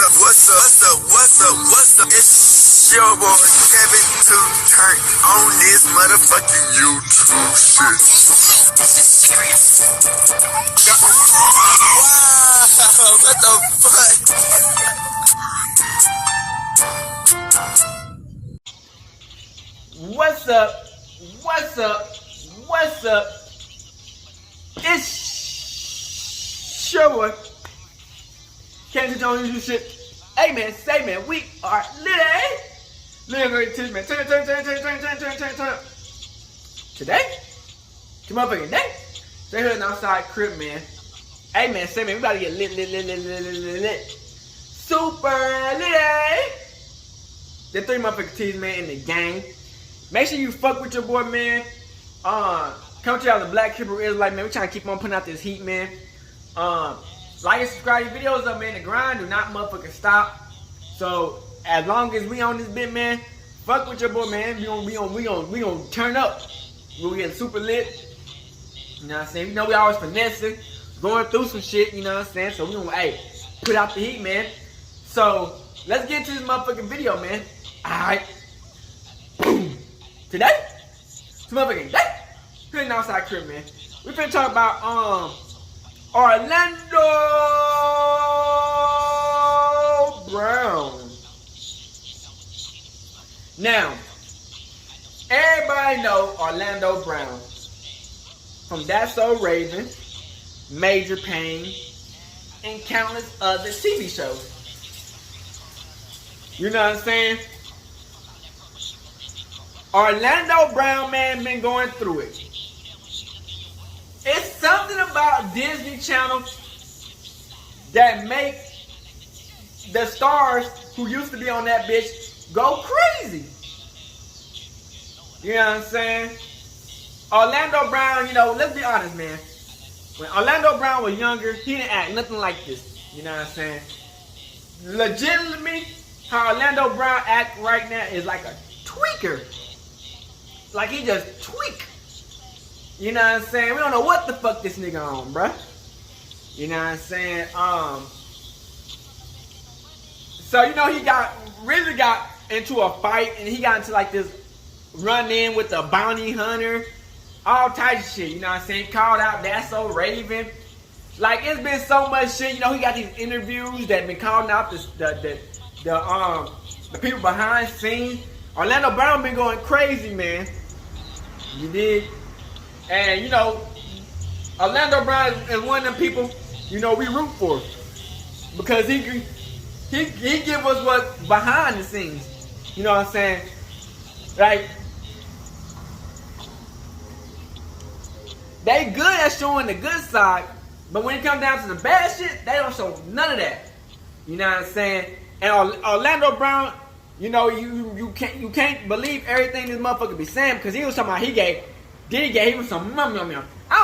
What's up? It's your boy Kevin to turn on this motherfucking YouTube shit. This is serious. Wow, what the fuck? What's up? It's your boy Kevin to turn on YouTube shit. Hey man, say man, we are living great too, man. Turn. Today, motherfucking day. Stay here in the outside crib, man. Hey man, say man, we about to get lit. Super lit. The three motherfucking T's, man, in the gang. Make sure you fuck with your boy, man. Come to y'all the Black Hebrew Israelite, man. We trying to keep on putting out this heat, man. Like and subscribe to videos up, man. The grind do not motherfucking stop. So as long as we on this bit, man, fuck with your boy, man. We gonna turn up. We getting super lit. You know what I'm saying? You know we always finessing, going through some shit. You know what I'm saying? So we gonna put out the heat, man. So let's get into this motherfucking video, man. All right. Boom. Today, it's motherfucking day. Here in the outside crib, man. We finna talk about Orlando Brown. Now, everybody know Orlando Brown from That's So Raven, Major Pain, and countless other TV shows. You know what I'm saying? Orlando Brown, man, been going through it. It's something about Disney Channel that make the stars who used to be on that bitch go crazy. You know what I'm saying? Orlando Brown, you know, let's be honest, man. When Orlando Brown was younger, he didn't act nothing like this. You know what I'm saying? Legitimately, how Orlando Brown act right now is like a tweaker. Like he just tweak. You know what I'm saying? We don't know what the fuck this nigga on, bruh. You know what I'm saying? So, you know, he really got into a fight, and he got into like this run in with the bounty hunter. All types of shit, you know what I'm saying? Called out That's So Raven. Like, it's been so much shit. You know, he got these interviews that been calling out the people behind scenes. Orlando Brown been going crazy, man. You dig? And, you know, Orlando Brown is one of them people, you know, we root for. Because he give us what's behind the scenes. You know what I'm saying? Like, they good at showing the good side, but when it comes down to the bad shit, they don't show none of that. You know what I'm saying? And Orlando Brown, you know, you can't believe everything this motherfucker be saying, because he was talking about he was some I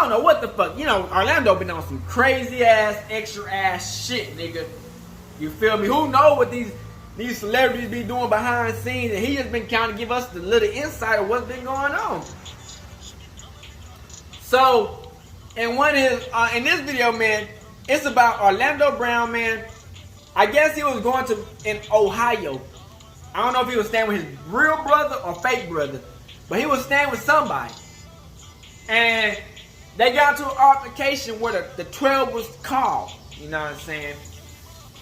don't know what the fuck. You know, Orlando been on some crazy ass, extra ass shit, nigga. You feel me? Who know what these celebrities be doing behind the scenes, and he just been kind of give us the little insight of what's been going on. So, in one of his, in this video, man, it's about Orlando Brown, man. I guess he was going to in Ohio. I don't know if he was staying with his real brother or fake brother, but he was staying with somebody. And they got into an altercation where the 12 was called. You know what I'm saying?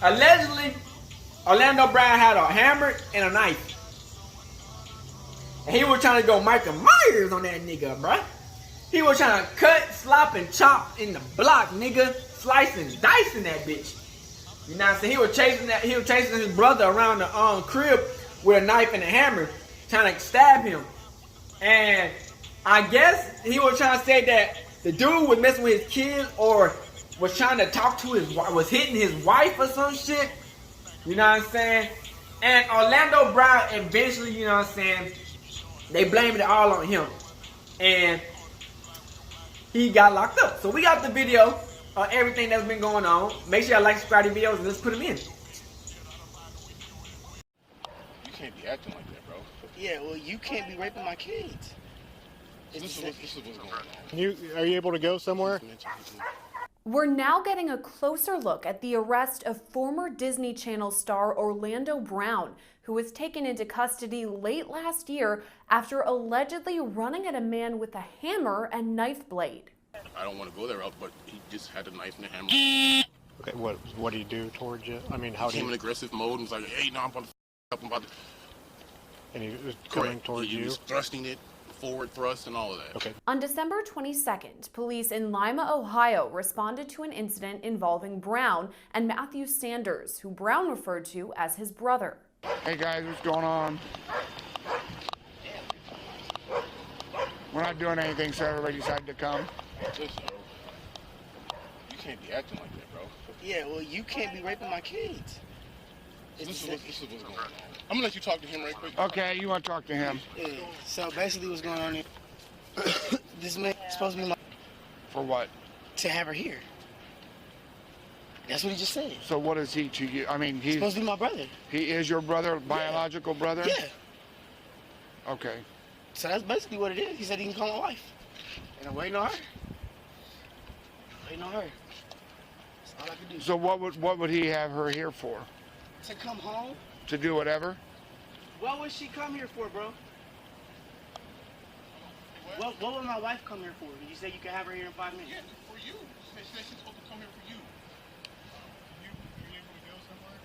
Allegedly, Orlando Brown had a hammer and a knife. And he was trying to go Michael Myers on that nigga, bruh. He was trying to cut, slap, and chop in the block, nigga. Slice and dice in that bitch. You know what I'm saying? He was chasing his brother around the crib with a knife and a hammer, trying to stab him. And I guess he was trying to say that the dude was messing with his kids, or was trying to talk to was hitting his wife or some shit. You know what I'm saying? And Orlando Brown eventually, you know what I'm saying, they blamed it all on him. And he got locked up. So we got the video of everything that's been going on. Make sure y'all like, subscribe to the videos, and let's put them in. You can't be acting like that, bro. Yeah, well, you can't be raping my kids. This is what's going on. Are you able to go somewhere? We're now getting a closer look at the arrest of former Disney Channel star Orlando Brown, who was taken into custody late last year after allegedly running at a man with a hammer and knife blade. I don't want to go there, but he just had a knife and a hammer. Okay, what do you do towards you? I mean, how do He came you... in aggressive mode and was like, hey, no, I'm about to up, I'm about to... And he was coming towards He you? was thrusting it, forward thrust and all of that. Okay. On December 22nd, police in Lima, Ohio responded to an incident involving Brown and Matthew Sanders, who Brown referred to as his brother. Hey guys, what's going on? We're not doing anything, so everybody decided to come. Listen, bro, you can't be acting like that, bro. Yeah, well, you can't be raping my kids. This is what's going on. I'm gonna let you talk to him right quick. Okay, you want to talk to him? Yeah, so basically what's going on here, this man is supposed to be my... For what? To have her here. That's what he just said. So what is he to you? I mean, he's Supposed to be my brother. he is your brother, biological brother? Yeah. Okay. So that's basically what it is. He said he can call my wife. And I'm waiting on her. Waiting on her. That's all I can do. So what would he have her here for? To come home? To do whatever? What would she come here for, bro? What would my wife come here for? Did you say you could have her here in 5 minutes? Yeah, for you. She said she's supposed to come here for you. You able to go somewhere?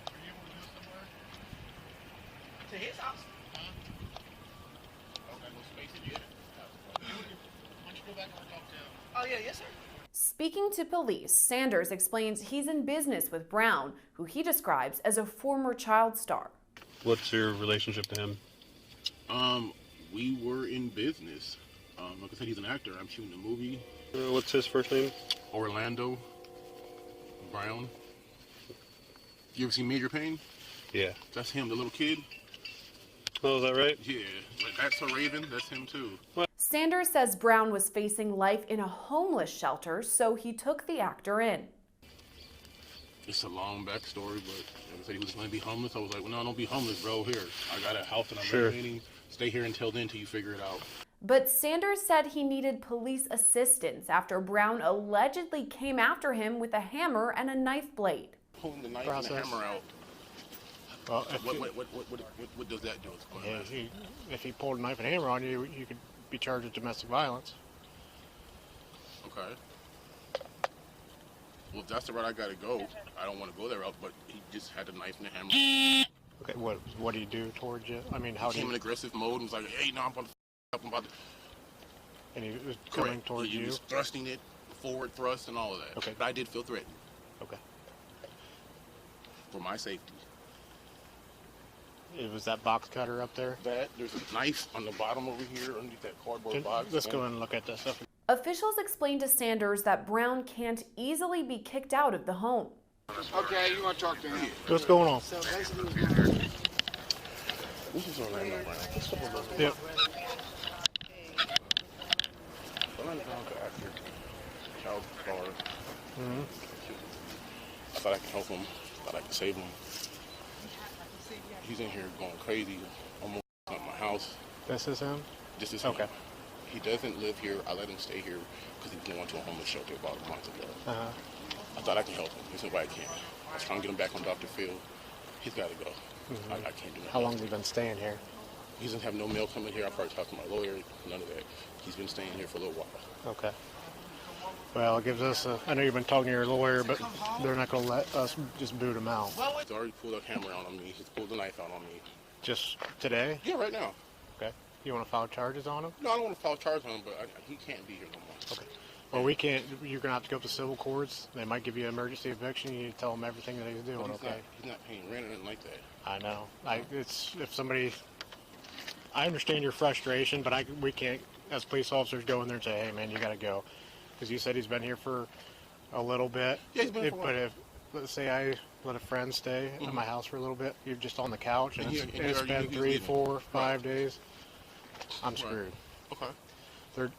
Are you able to go somewhere? To his house. Huh? Okay, no space in here. Why don't you go back and talk to him? Oh, yeah, yes, sir. Speaking to police, Sanders explains he's in business with Brown, who he describes as a former child star. What's your relationship to him? We were in business. Like I said, he's an actor. I'm shooting a movie. What's his first name? Orlando Brown. You ever seen Major Payne? Yeah. That's him, the little kid. Oh, is that right? Yeah, like that's a Raven. That's him too. Sanders says Brown was facing life in a homeless shelter, so he took the actor in. It's a long backstory, but like I said, he was going to be homeless. I was like, well, no, don't be homeless, bro. Here, I got a house and I'm renovating. Stay here until then, till you figure it out. But Sanders said he needed police assistance after Brown allegedly came after him with a hammer and a knife blade. Pulling the knife and the hammer out. Well, What does that do? if he pulled a knife and hammer on you, you could be charged with domestic violence. Okay. Well, if that's the route I gotta go, I don't want to go that route, but he just had a knife and a hammer. Okay, what do you do towards you? I mean, how He do came in you... aggressive mode and was like, hey, no, I'm about to up, I'm about to... And he was coming towards He you? was thrusting it, forward thrust and all of that. Okay. But I did feel threatened. Okay. For my safety. It was that box cutter up there? There's a knife on the bottom over here underneath that cardboard box. Let's go and look at this stuff. Officials explained to Sanders that Brown can't easily be kicked out of the home. Okay, you want to talk to him? What's going on? So basically what's going on. This is Orlando Brown. Yep. Orlando Brown's an actor. Child star. I thought I could help him. I thought I could save him. He's in here going crazy, almost at my house. This is him? This is him. Okay. He doesn't live here. I let him stay here because he went to a homeless shelter about a month ago. I thought I could help him. He said, I can't. I was trying to get him back on Dr. Phil. He's got to go. I can't do it. How long has he been staying here? He doesn't have no mail coming here. I probably talked to my lawyer. None of that. He's been staying here for a little while. Okay. Well, it gives us I know you've been talking to your lawyer, but they're not going to let us just boot him out. He's already pulled a camera out on me. He's pulled the knife out on me. Just today? Yeah, right now. Okay. You want to file charges on him? No, I don't want to file charges on him, but he can't be here no more. Okay. Well, we can't. You're going to have to go to civil courts. They might give you an emergency eviction. You need to tell them everything that he's doing, But okay? He's not paying rent or anything like that. I know. If somebody... I understand your frustration, but we can't, as police officers, go in there and say, hey, man, you got to go. Because you said he's been here for a little bit. Yeah, he's been here for a while. But if, let's say I let a friend stay at my house for a little bit, you're just on the couch, and it's been 3, 4, 5 days, I'm screwed. Okay.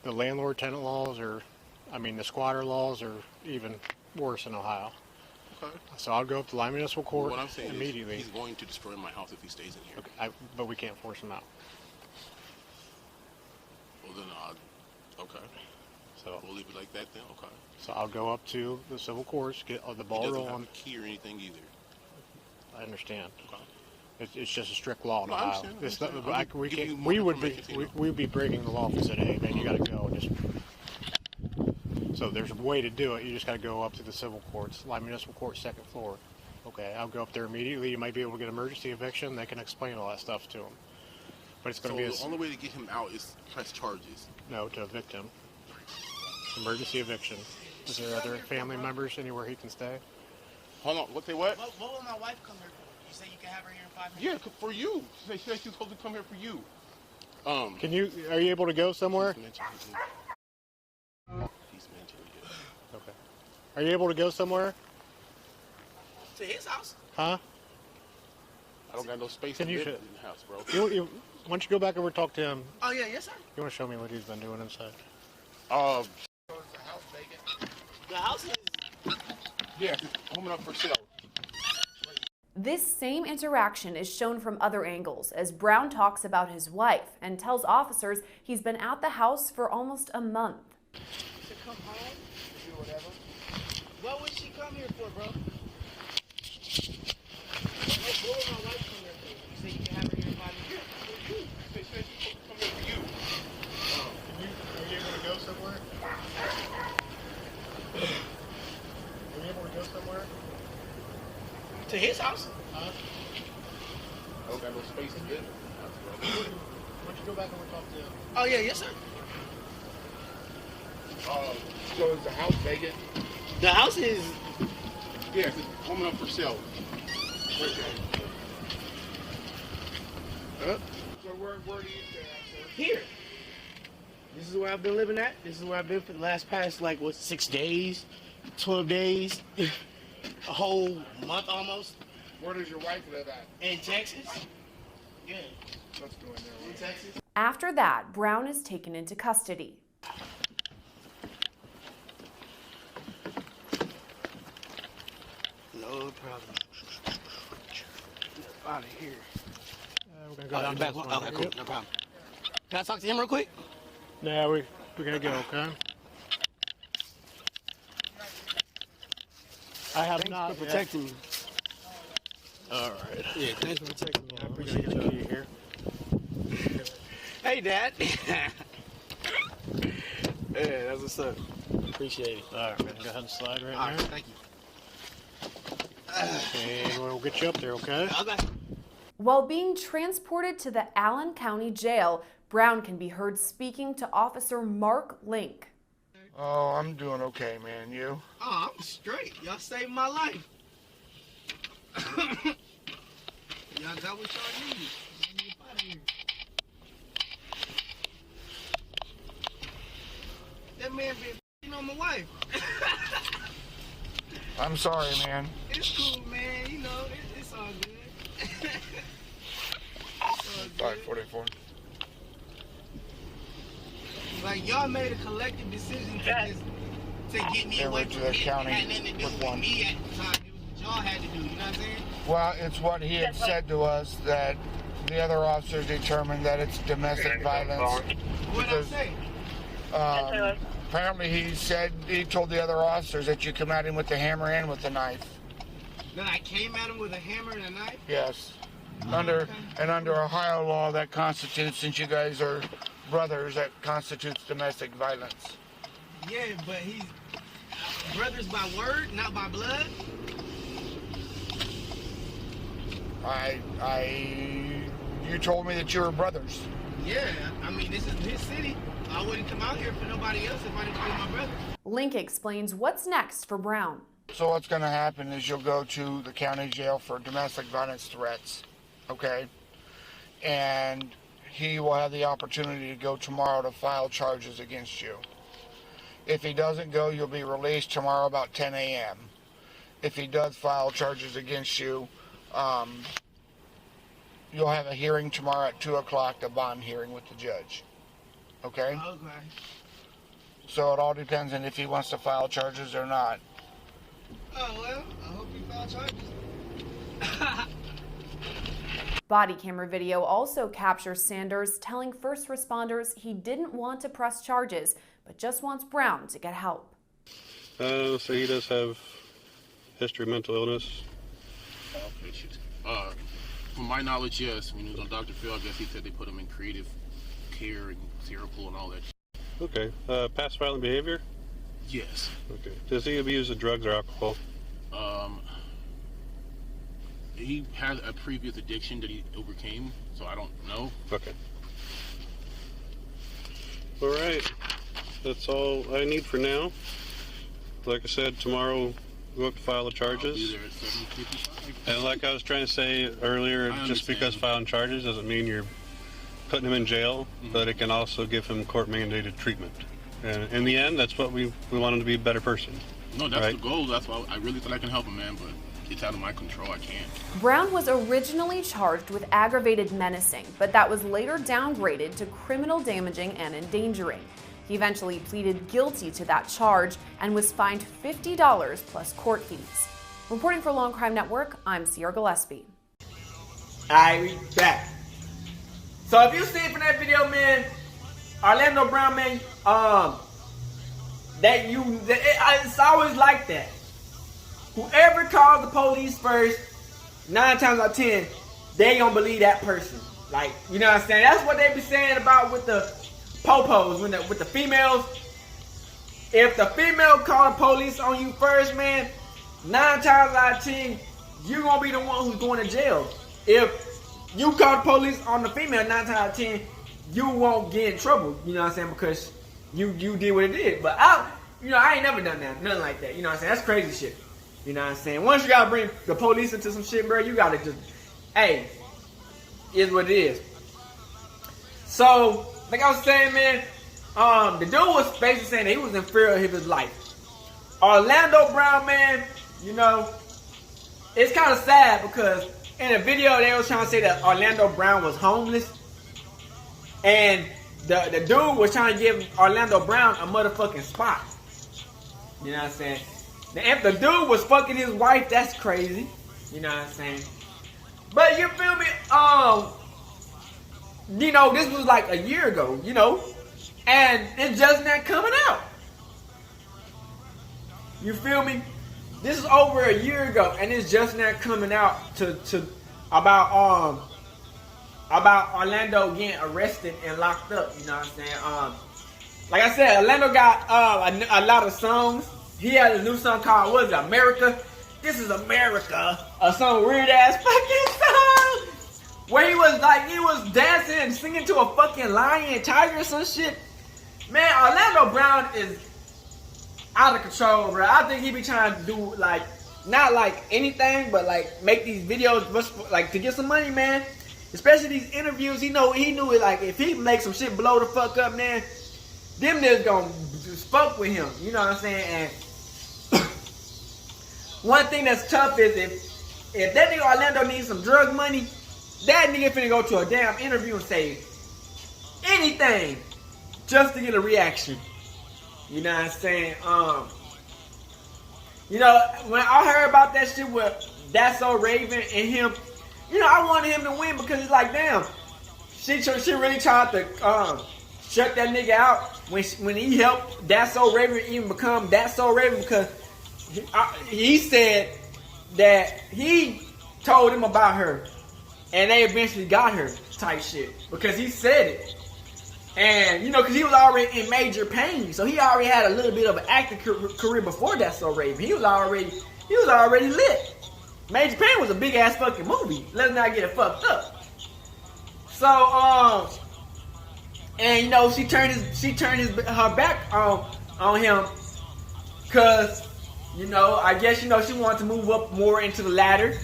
The landlord-tenant laws the squatter laws are even worse in Ohio. Okay. So I'll go up to Lima Municipal Court What I'm saying immediately. is he's going to destroy my house if he stays in here. Okay, but we can't force him out. Well, then, okay. So We'll leave it like that then. Okay. So I'll go up to the civil courts, get the He ball doesn't rolling. have a key or anything either. I understand. Okay. It's just a strict law in No, I Ohio. understand, I It's not, understand. I'm we giving can't. you more We would be. information, We'd be breaking the law if we said, "Hey, man, you got to go." Just so there's a way to do it. You just got to go up to the civil courts, like municipal court, second floor. Okay, I'll go up there immediately. You might be able to get emergency eviction. They can explain all that stuff to him. But it's going So to be the only way to get him out is press charges. no to evict him. Emergency eviction. Is there other family members anywhere he can stay? Hold on. What? Say what? What will my wife come here for? You say you can have her here in 5 minutes? Yeah, for you. She said she's supposed to come here for you. Can you? Are you able to go somewhere? He's mentally ill. Okay. Are you able to go somewhere? To his house? Huh? I don't got no space Can to you live shut- in the house, bro. Why don't you go back over and talk to him? Oh, yeah, yes, sir. You want to show me what he's been doing inside? The house is... Yeah, it's coming up for sale. This same interaction is shown from other angles as Brown talks about his wife and tells officers he's been at the house for almost a month. To come home? To do whatever. What would she come here for, bro? What would my wife come here for? You say you can have her here in 5 minutes? She said she's supposed to come here for you. Are you able to go somewhere? Are you able to go somewhere? To his house? Huh? I don't got no space to live in the house, bro. Why don't you go back over and talk to him? Oh, yeah, yes, sir. So is the house vacant? The house is... Yeah, it's coming up for sale. Right there. So where do you stay at, sir? here. This is where I've been living at. This is where I've been for the last past, 6 days, 12 days, a whole month almost. Where does your wife live at? In Texas. Yeah, Let's go in there. in Texas. After that, Brown is taken into custody. No problem. Out of here. We're gonna go down to back. this one. Okay, cool. No problem. Can I talk to him real quick? Yeah, we're gonna go. Okay. I have not For protecting me. All right. Yeah, thanks for protecting me. I We're gonna appreciate get you. you here. Hey, Dad. Yeah, that's what's up. Appreciate it. All right, man. Go ahead and slide right All right, there. thank you. And we'll get you up there. Okay. Okay. While being transported to the Allen County Jail, Brown can be heard speaking to Officer Mark Link. Oh, I'm doing okay, man. You? Oh, I'm straight. Y'all saved my life. Y'all got what y'all needed. Get me up out of here. That man been on my wife. I'm sorry, man. It's cool, man. You know, it's all good. It's all good. 544. Like, y'all made a collective decision to get me Yeah, away went to from the him. county It had nothing to do with with one. me at the time. It was what y'all had to do. You know what I'm saying? Well, it's what he had said to us that the other officers determined that it's domestic violence. What'd I say? Apparently he told the other officers that you come at him with the hammer and with the knife. That I came at him with a hammer and a knife? Yes. Under Ohio law, that constitutes, since you guys are brothers, that constitutes domestic violence. Yeah, but he's brothers by word, not by blood. You told me that you were brothers. Yeah, I mean, this is his city. I wouldn't come out here for nobody else if I didn't be my brother. Link explains what's next for Brown. So what's going to happen is you'll go to the county jail for domestic violence threats, okay? And he will have the opportunity to go tomorrow to file charges against you. If he doesn't go, you'll be released tomorrow about 10 a.m. If he does file charges against you, you'll have a hearing tomorrow at 2 o'clock, the bond hearing with the judge, okay? Okay. So it all depends on if he wants to file charges or not. Oh, well, I hope you file charges. Body camera video also captures Sanders telling first responders he didn't want to press charges, but just wants Brown to get help. So he does have history of mental illness. Outpatient. From my knowledge, yes. When he was on Dr. Phil, I guess he said they put him in creative care and therapy and all that. Okay. Past violent behavior? Yes. Okay. Does he abuse of drugs or alcohol? He had a previous addiction that he overcame, so I don't know. Okay. All right. That's all I need for now. Like I said, tomorrow we'll have to file the charges. I'll be there at 7:55. And like I was trying to say earlier, just because filing charges doesn't mean you're putting him in jail, but it can also give him court-mandated treatment. And in the end, that's what we want him to be a better person. No, that's right? the goal. That's why I really thought I can help him, man, but it's out of my control. I can't. Brown was originally charged with aggravated menacing, but that was later downgraded to criminal damaging and endangering. He eventually pleaded guilty to that charge and was fined $50 plus court fees. Reporting for Law and Crime Network, I'm Sierra Gillespie. Alright, we back. So if you seen from that video, man, Orlando Brown, man, it's always like that. Whoever calls the police first, 9 times out of 10, they gonna believe that person. Like, you know what I'm saying? That's what they be saying about with the popos, with the females. If the female call the police on you first, man, 9 times out of 10, you gonna be the one who's going to jail. If you call the police on the female, 9 times out of 10, you won't get in trouble. You know what I'm saying? Because you did what it did. But I ain't never done that, nothing like that. You know what I'm saying? That's crazy shit. You know what I'm saying? Once you gotta bring the police into some shit, bro, you gotta just, hey, is what it is. So, like I was saying, man, the dude was basically saying that he was in fear of his life. Orlando Brown, man, you know, it's kind of sad because in the video they was trying to say that Orlando Brown was homeless, and the dude was trying to give Orlando Brown a motherfucking spot. You know what I'm saying? Now, if the dude was fucking his wife, that's crazy. You know what I'm saying? But you feel me? You know, this was like a year ago, you know, and it's just not coming out. You feel me? This is over a year ago, and it's just not coming out about Orlando getting arrested and locked up. You know what I'm saying? Like I said, Orlando got a lot of songs. He had a new song called, what is it, America? This is America. Some weird ass fucking song where he was dancing and singing to a fucking lion and tiger or some shit. Man, Orlando Brown is out of control, bro. I think he be trying to do like, not like anything, but like make these videos like to get some money, man. Especially these interviews. He knew it, like if he make some shit blow the fuck up, man, them niggas gonna just fuck with him. You know what I'm saying? And one thing that's tough is if that nigga Orlando needs some drug money, that nigga finna go to a damn interview and say anything just to get a reaction. You know what I'm saying? You know, when I heard about that shit with That's So Raven and him, you know, I wanted him to win because it's like, damn, she really tried to shut that nigga out when he helped That's So Raven even become That's So Raven, because he said that he told him about her and they eventually got her type shit because he said it. And, you know, because he was already in major pain, so he already had a little bit of an acting career before That's So Raven. He was already lit. Major Pain was a big ass fucking movie. Let's not get it fucked up. So, and you know, she turned her back on him, cause you know, I guess, you know, she wanted to move up more into the ladder.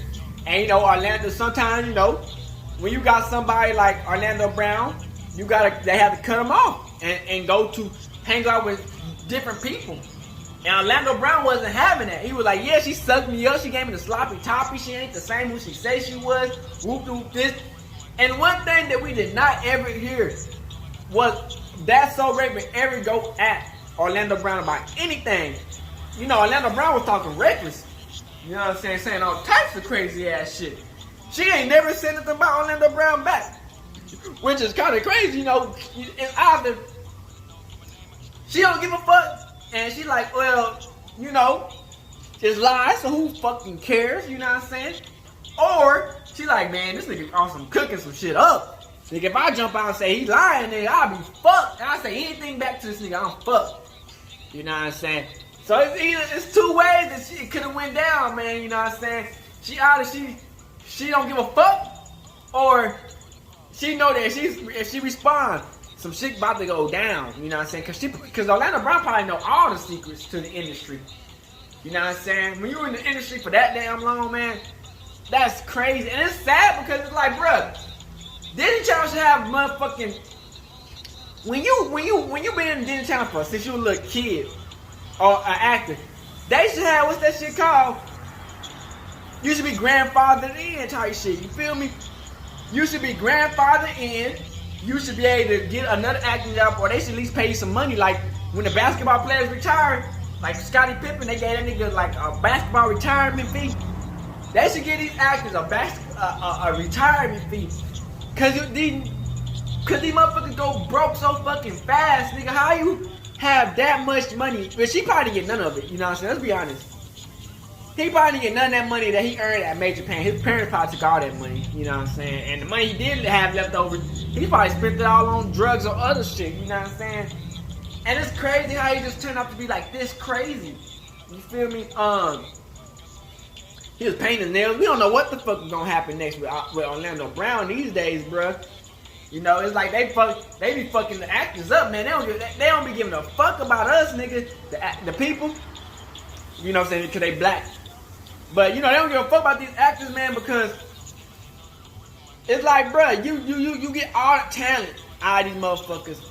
And you know, Orlando, sometimes, you know, when you got somebody like Orlando Brown, they have to cut him off and go to hang out with different people. And Orlando Brown wasn't having that. He was like, yeah, she sucked me up. She gave me the sloppy toppy. She ain't the same who she said she was. Whoop whoop this. And one thing that we did not ever hear was That's So Raven ever go at Orlando Brown about anything. You know, Orlando Brown was talking reckless. You know what I'm saying? Saying all types of crazy ass shit. She ain't never said nothing about Orlando Brown back. Which is kind of crazy, you know. It's either She don't give a fuck. And she like, well, you know, it's lies, so who fucking cares? You know what I'm saying? Or she like, man, this nigga on some cooking some shit up. Nigga, if I jump out and say he lying, nigga, I'll be fucked. I say anything back to this nigga, I'm fucked. You know what I'm saying? So it's two ways that she could have went down, man. You know what I'm saying? She either she don't give a fuck, or she know that if she responds, some shit about to go down. You know what I'm saying? Because Orlando Brown probably know all the secrets to the industry. You know what I'm saying? When you're in the industry for that damn long, man, that's crazy. And it's sad because it's like, bruh, Disney Channel should have motherfucking. When you been in Disney Channel since you were a little kid or an actor, they should have, what's that shit called? You should be grandfathered in type shit. You feel me? You should be grandfathered in. You should be able to get another acting job, or they should at least pay you some money. Like when the basketball players retire, like Scottie Pippen, they gave that nigga like a basketball retirement fee. They should give these actors a retirement fee. Cause these motherfuckers go broke so fucking fast, nigga. How you have that much money? But she probably didn't get none of it, you know what I'm saying? Let's be honest. He probably didn't get none of that money that he earned at Major Pain. His parents probably took all that money, you know what I'm saying? And the money he did have left over, he probably spent it all on drugs or other shit, you know what I'm saying? And it's crazy how he just turned out to be like this crazy. You feel me? He was painting nails. We don't know what the fuck is gonna happen next with Orlando Brown these days, bruh. You know, it's like they be fucking the actors up, man. They don't be giving a fuck about us, nigga. The people. You know what I'm saying? Because they black. But you know, they don't give a fuck about these actors, man, because it's like, bruh, you get all the talent out of these motherfuckers.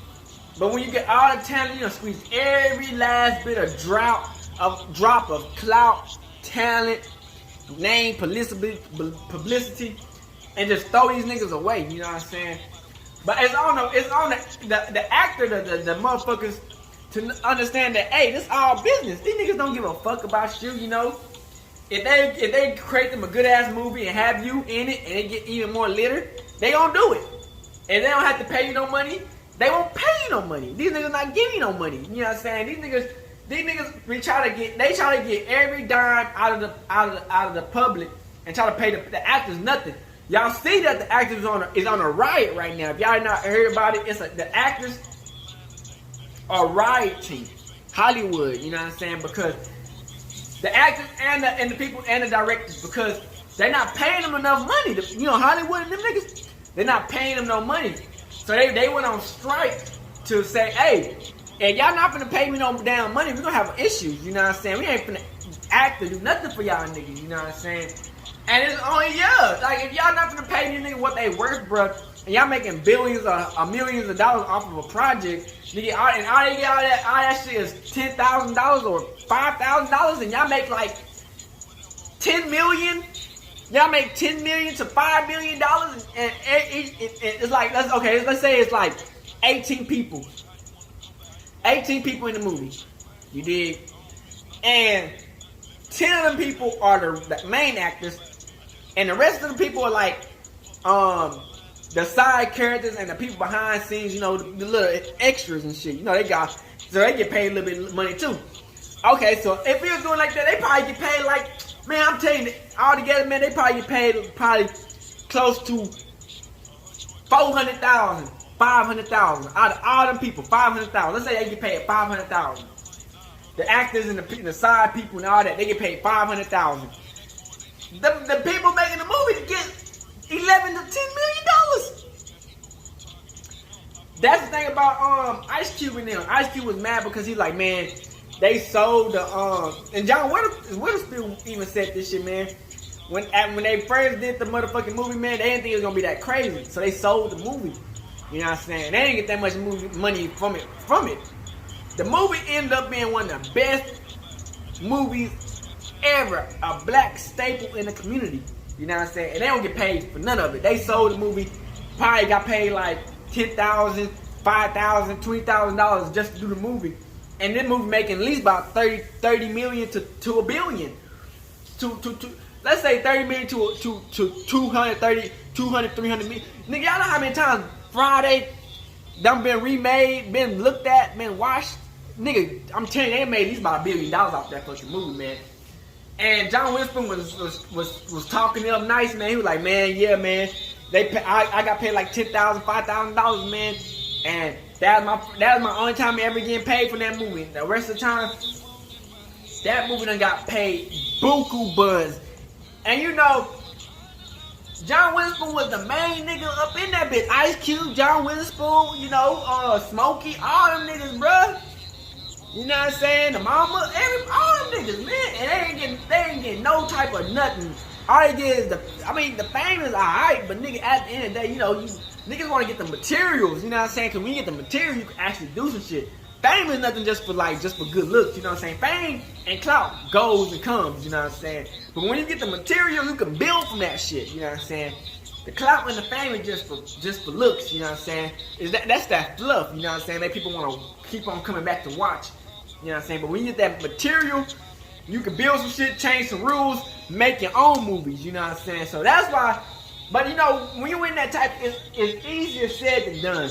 But when you get all the talent, you know, squeeze every last bit of drop of clout, talent, name, publicity, and just throw these niggas away. You know what I'm saying? But it's on the actor, the motherfuckers to understand that, hey, this all business. These niggas don't give a fuck about you. You know, if they create them a good ass movie and have you in it and they get even more litter, they gonna do it. And they don't have to pay you no money. They won't pay you no money. These niggas not giving you no money. You know what I'm saying? These niggas they try to get every dime out of the public and try to pay the actors nothing. Y'all see that the actors is on a riot right now. If y'all not heard about it, it's the actors are rioting Hollywood. You know what I'm saying? Because the actors and the people and the directors, because they're not paying them enough money. You know, Hollywood and them niggas, they're not paying them no money. So they went on strike to say, hey, if y'all not gonna pay me no damn money, we're gonna have issues. You know what I'm saying? We ain't finna act to do nothing for y'all niggas. You know what I'm saying? And it's only like if y'all not gonna pay these niggas what they worth, bro, and y'all making billions or millions of dollars off of a project, nigga, and all that shit is $10,000 or $5,000, and y'all make like $10 million. Y'all make $10 million to $5 million, and it's like let's say it's like 18 people. 18 people in the movie. You dig? And 10 of them people are the main actors, and the rest of the people are like the side characters and the people behind scenes, you know, the little extras and shit. You know, they get paid a little bit of money too. Okay, so if we was doing like that, they probably get paid like, man, I'm telling you, all together, man, they probably get paid close to $400,000, $500,000 out of all them people. $500,000. Let's say they get paid $500,000. The actors and the side people and all that, they get paid $500,000. The people making the movie get $11 to $10 million. That's the thing about Ice Cube and them. Ice Cube was mad because he's like, man, they sold the and John Witherspoon even said this shit, man. When they first did the motherfucking movie, man, they didn't think it was gonna be that crazy, so they sold the movie. You know what I'm saying? They didn't get that much money from it. The movie ended up being one of the best movies ever, a black staple in the community. You know what I'm saying? And they don't get paid for none of it. They sold the movie, probably got paid like $10,000, $5,000, $20,000 just to do the movie. And this movie making at least about 30 million to $1 billion. Let's say 30 million to 230, 200, 300 million. Nigga, y'all know how many times Friday done been remade, been looked at, been watched? nigga, I'm telling you, they made at least about $1 billion off that fucking movie, man. And John Witherspoon was talking it up nice, man. He was like, man, yeah, man. I got paid like $10,000, $5,000, man. And that was my only time ever getting paid for that movie. The rest of the time, that movie done got paid buku buzz. And you know, John Witherspoon was the main nigga up in that bitch. Ice Cube, John Witherspoon, you know, Smokey, all them niggas, bruh. You know what I'm saying? The mama, all them niggas, man. And they ain't getting no type of nothing. All they get is the fame is alright, but nigga, at the end of the day, you know, niggas want to get the materials, you know what I'm saying? Because when you get the material, you can actually do some shit. Fame is nothing just for good looks, you know what I'm saying? Fame and clout goes and comes, you know what I'm saying? But when you get the material, you can build from that shit, you know what I'm saying? The clout and the fame is just for looks, you know what I'm saying? That's that fluff, you know what I'm saying? That people want to keep on coming back to watch, you know what I'm saying? But when you get that material, you can build some shit, change some rules, make your own movies, you know what I'm saying? So that's why, but you know, when you in that type, it's easier said than done.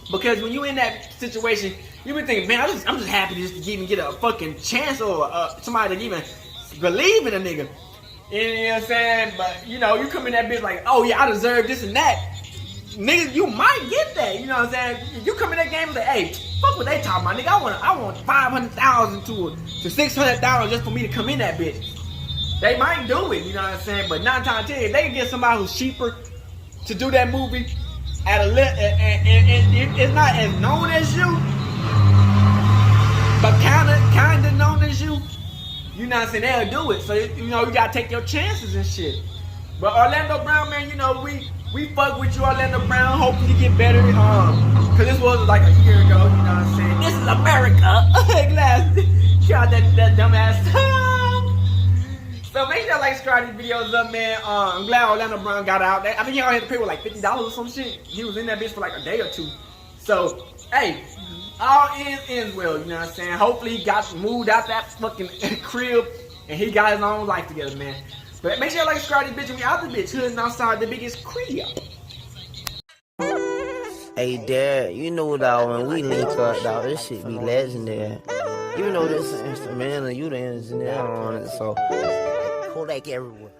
Because when you in that situation, you be thinking, man, I'm just happy just to even get a fucking chance or somebody to even believe in a nigga. You know what I'm saying? But, you know, you come in that bitch like, oh yeah, I deserve this and that. Niggas, you might get that, you know what I'm saying? You come in that game and say, hey, fuck what they talking about, nigga. I want $500,000 to $600,000 just for me to come in that bitch. They might do it, you know what I'm saying? But 9 times out of 10, if they can get somebody who's cheaper to do that movie at a and it's not as known as you, but kinda known as you, you know what I'm saying? They'll do it. So you know you gotta take your chances and shit. But Orlando Brown, man, you know we fuck with you, Orlando Brown. Hopefully you get better. Cause this was like a year ago, you know what I'm saying? This is America. Shout out that dumbass. So make sure y'all like subscribe these videos up, man. I'm glad Orlando Brown got out. I think he only had to pay with like $50 or some shit. He was in that bitch for like a day or two. So, hey, all ends well, you know what I'm saying? Hopefully he got moved out that fucking crib and he got his own life together, man. But make sure y'all like subscribe to this bitch and we out the bitch. Hood and outside the biggest crib. Hey, Dad, you know, dog, when we link up, dog, this shit be legendary. Even though this is instrumental, you the engineer on it, so Kodak everywhere.